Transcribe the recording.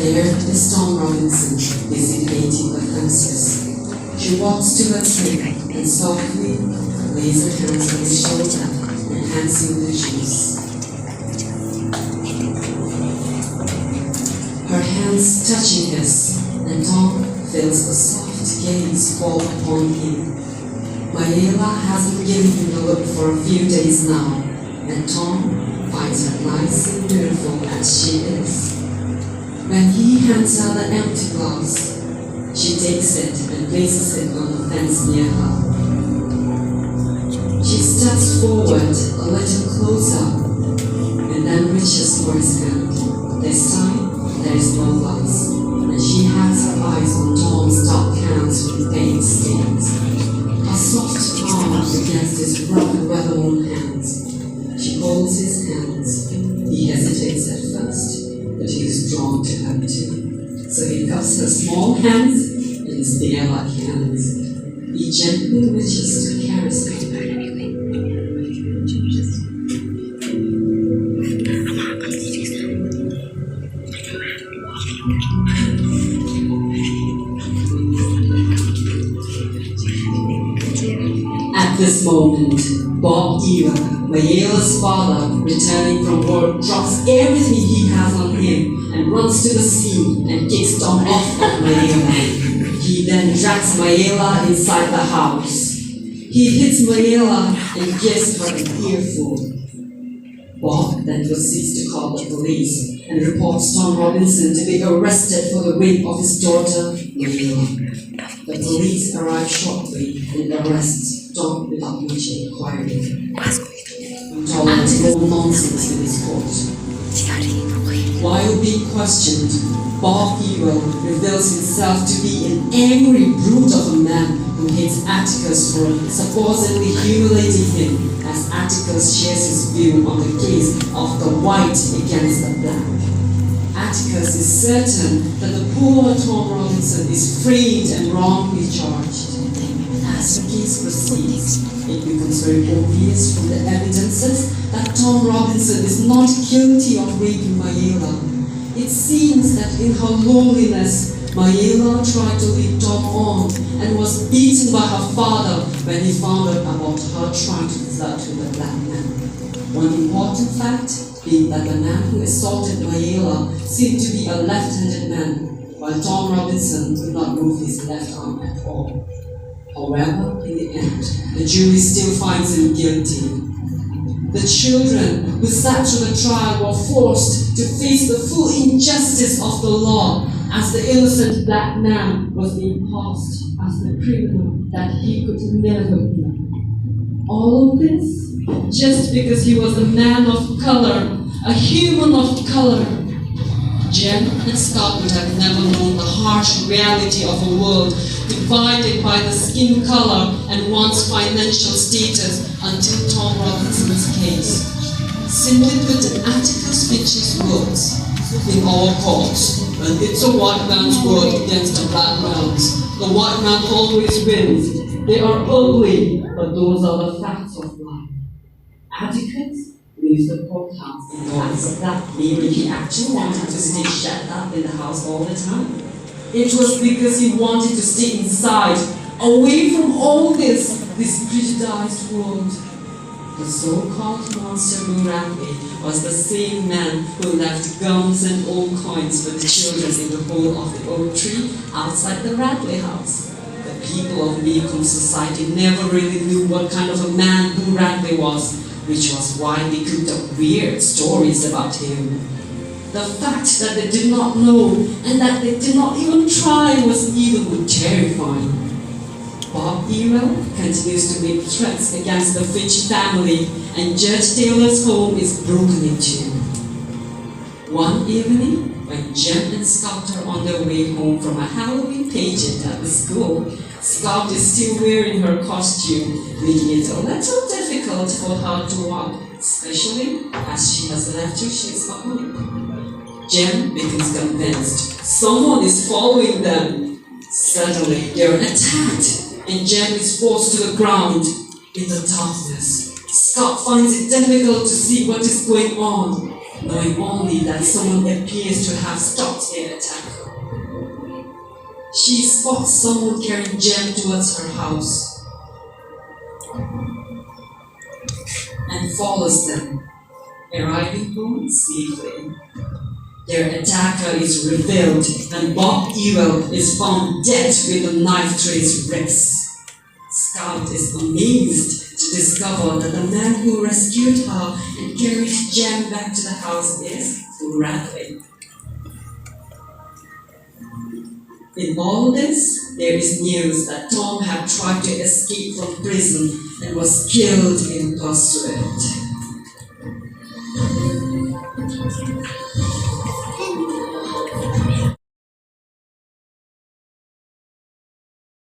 There is Tom Robinson, busy painting the fences. She walks to her tree and softly lays her hands on his shoulder and hands him the juice. Her hands touching his, and Tom feels a soft gaze fall upon him. Mayela hasn't given him the look for a few days now, and Tom finds her nice and beautiful as she is. When he hands her the empty glass, she takes it and places it on the fence near her. She steps forward a little closer and then reaches for his hand. This time, there is no glass, and she has her eyes on Tom's dark hands with paint stains. Her soft palm against his rough and weather-worn hands. She holds his hands. He hesitates at first, but he is drawn to her too. So he cups her small hands in his bear-like hands. He gently reaches to caress her. At this moment, Bob Eva, Mayela's father, returning from work, drops everything he has on him and runs to the scene and kicks Tom off of Mayela. He then drags Mayela inside the house. He hits Mayela and gives her an earful. Bob then proceeds to call the police and reports Tom Robinson to be arrested for the rape of his daughter, Mayela. The police arrive shortly and arrest Tom without much inquiry. Tom has no nonsense in his court. While being questioned, Bob Ewell reveals himself to be an angry brute of a man who hates Atticus for supposedly humiliating him, as Atticus shares his view on the case of the white against the black. Atticus is certain that the poor Tom Robinson is framed and wrongly charged. As the case proceeds, it becomes very obvious from the evidences that Tom Robinson is not guilty of raping Mayela. It seems that in her loneliness, Mayela tried to lead Tom on and was beaten by her father when he found out about her trying to flirt with a black man. One important fact being that the man who assaulted Mayela seemed to be a left-handed man, while Tom Robinson could not move his left arm at all. However, in the end, the jury still finds him guilty. The children who sat through the trial were forced to face the full injustice of the law, as the innocent black man was being passed as the criminal that he could never be. All of this just because he was a man of color, a human of color. Jem and Scott would have never known the harsh reality of a world divided by the skin color and one's financial status until Tom Robinson's case. Simply put, Atticus Finch's words in all courts, when it's a white man's word against a black man's, the white man always wins. They are ugly, but those are the facts of life. Atticus leaves the courthouse in as a black man. He actually wanted to stay shut up in the house all the time. It was because he wanted to stay inside, away from all this prejudiced world. The so-called monster Murakami was the same man who left gums and old coins for the children in the hole of the oak tree outside the Radley house. The people of Maycomb society never really knew what kind of a man who Radley was, which was why they cooked up weird stories about him. The fact that they did not know and that they did not even try was even terrifying. Bob Ewell continues to make threats against the Finch family, and Judge Taylor's home is broken into. One evening, when Jem and Scott are on their way home from a Halloween pageant at the school, Scott is still wearing her costume, making it a little difficult for her to walk, especially as she has left her shoes behind. Jem becomes convinced someone is following them. Suddenly, they're attacked, and Jem is forced to the ground. In the darkness, Scott finds it difficult to see what is going on. knowing only that someone appears to have stopped their attack. She spots someone carrying Jem towards her house and follows them, arriving home safely. Their attacker is revealed, and Bob Ewell is found dead with a knife through his ribs. Scout is amazed to discover that the man who rescued her and carried Jem back to the house is Bradley. In all this, there is news that Tom had tried to escape from prison and was killed in pursuit.